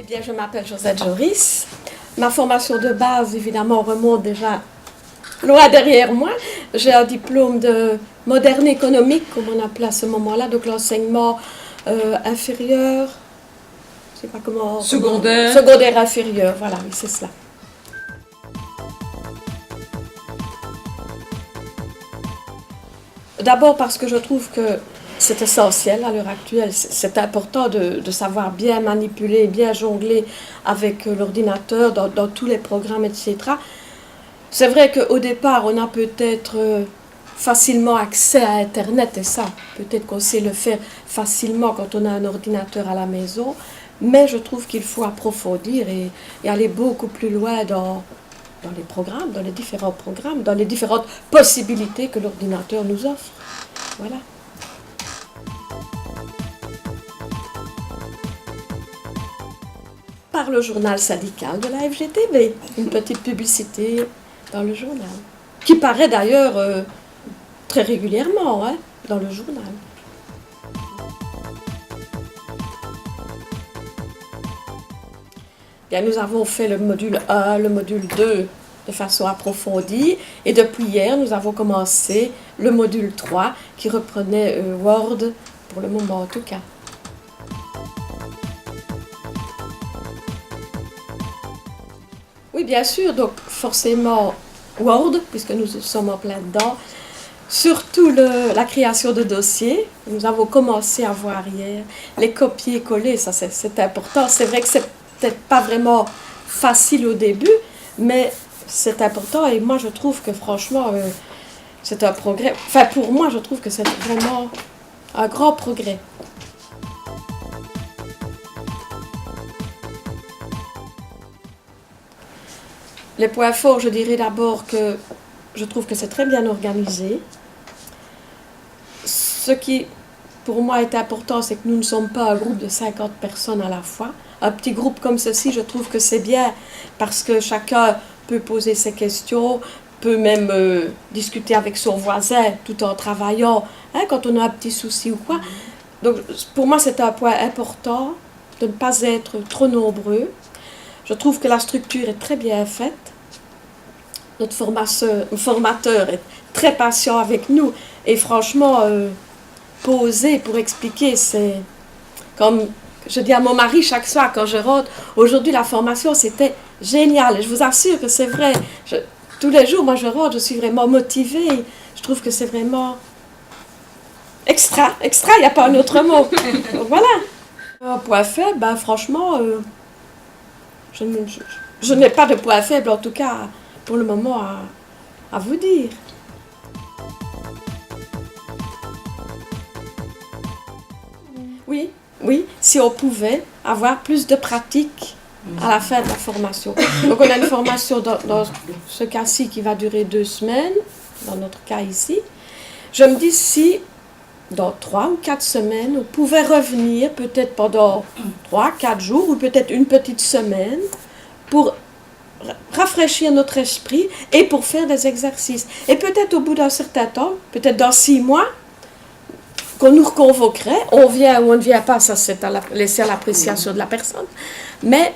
bien, je m'appelle Josette Joris. Ma formation de base, évidemment, remonte déjà loin derrière moi. J'ai un diplôme de moderne économique, comme on appelait à ce moment-là, donc l'enseignement inférieur, je sais pas comment... Secondaire. Secondaire inférieur, voilà, oui, c'est cela. D'abord parce que je trouve que c'est essentiel à l'heure actuelle, c'est important de savoir bien manipuler, bien jongler avec l'ordinateur dans tous les programmes, etc. C'est vrai qu'au départ, on a peut-être facilement accès à Internet, et ça, peut-être qu'on sait le faire facilement quand on a un ordinateur à la maison, mais je trouve qu'il faut approfondir et aller beaucoup plus loin dans les programmes, dans les différents programmes, dans les différentes possibilités que l'ordinateur nous offre. Voilà. Par le journal syndical de la FGTB, une petite publicité dans le journal, qui paraît d'ailleurs très régulièrement dans le journal. Bien, nous avons fait le module 1, le module 2 de façon approfondie, et depuis hier, nous avons commencé le module 3 qui reprenait Word, pour le moment en tout cas. Oui, bien sûr, donc forcément Word, puisque nous sommes en plein dedans, surtout la création de dossiers. Nous avons commencé à voir hier les copier-coller, ça c'est important. C'est vrai que c'est peut-être pas vraiment facile au début, mais c'est important et moi je trouve que franchement c'est un progrès. Enfin pour moi je trouve que c'est vraiment un grand progrès. Les points forts, je dirais d'abord que je trouve que c'est très bien organisé. Ce qui, pour moi, est important, c'est que nous ne sommes pas un groupe de 50 personnes à la fois. Un petit groupe comme ceci, je trouve que c'est bien parce que chacun peut poser ses questions, peut même discuter avec son voisin tout en travaillant, quand on a un petit souci ou quoi. Donc, pour moi, c'est un point important de ne pas être trop nombreux. Je trouve que la structure est très bien faite. Notre formateur est très patient avec nous. Et franchement, poser pour expliquer, c'est comme je dis à mon mari chaque soir quand je rentre, aujourd'hui la formation c'était génial. Et je vous assure que c'est vrai. Tous les jours, moi je rentre, je suis vraiment motivée. Je trouve que c'est vraiment extra, il n'y a pas un autre mot. Donc, voilà. Un point faible, ben, franchement, je n'ai pas de point faible, en tout cas, pour le moment, à vous dire. Oui, si on pouvait avoir plus de pratique à la fin de la formation. Donc on a une formation dans ce cas-ci qui va durer 2 semaines, dans notre cas ici. Je me dis si dans 3 ou 4 semaines, on pouvait revenir peut-être pendant 3-4 jours ou peut-être une petite semaine pour rafraîchir notre esprit et pour faire des exercices. Et peut-être au bout d'un certain temps, peut-être dans 6 mois, qu'on nous reconvoquerait, on vient ou on ne vient pas, ça c'est laissé à l'appréciation de la personne, mais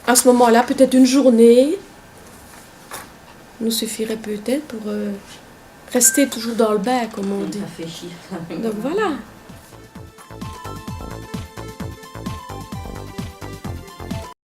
à ce moment-là, peut-être une journée nous suffirait peut-être pour rester toujours dans le bain, comme on dit. Donc voilà.